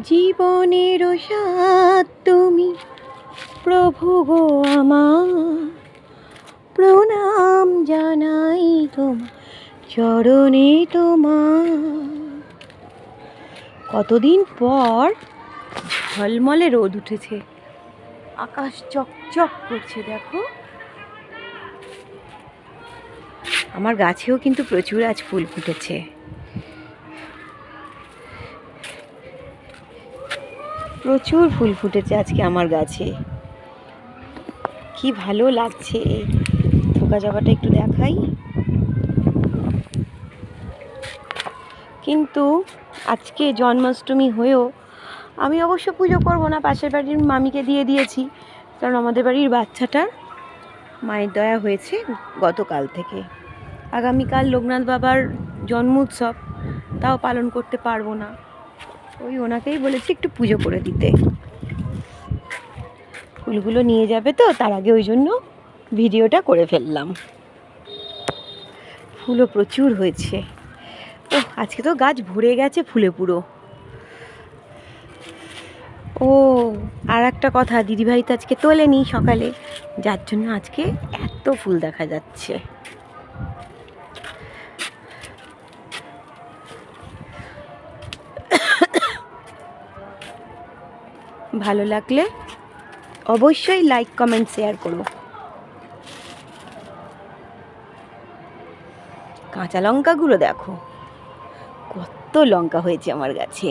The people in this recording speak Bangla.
জীবনের সাথ তুমি প্রভু গো আমার, প্রণাম জানাই তোমার চরণে তোমার। কতদিন পর ঝলমলে রোদ উঠেছে, আকাশ চকচক করছে দেখো। আমার গাছেও কিন্তু প্রচুর আজ ফুল ফুটেছে। প্রচুর ফুল ফুটেছে আজকে আমার গাছে, কি ভালো লাগছে। থোকা জবাটা একটু দেখাই। কিন্তু আজকে জন্মাষ্টমী হয়েও আমি অবশ্য পুজো করব না, পাশের বাড়ির মামিকে দিয়ে দিয়েছি, কারণ আমাদের বাড়ির বাচ্চাটার মায়ের দয়া হয়েছে গতকাল থেকে। আগামীকাল লোকনাথ বাবার জন্ম উৎসব, তাও পালন করতে পারবো না, ওই ওনাকেই বলেছি একটু পুজো করে দিতে। ফুলগুলো নিয়ে যাবে তো, তার আগে ওই জন্য ভিডিওটা করে ফেললাম। ফুলও প্রচুর হয়েছে। ও আজকে তো গাছ ভরে গেছে ফুলে পুরো। ও আর একটা কথা, দিদিভাই তো আজকে তোলেনি সকালে, যার জন্য আজকে এত ফুল দেখা যাচ্ছে। ভালো লাগলে অবশ্যই লাইক কমেন্ট শেয়ার করো। কাঁচা লঙ্কাগুলো দেখো, কত লঙ্কা হয়েছে আমার গাছে।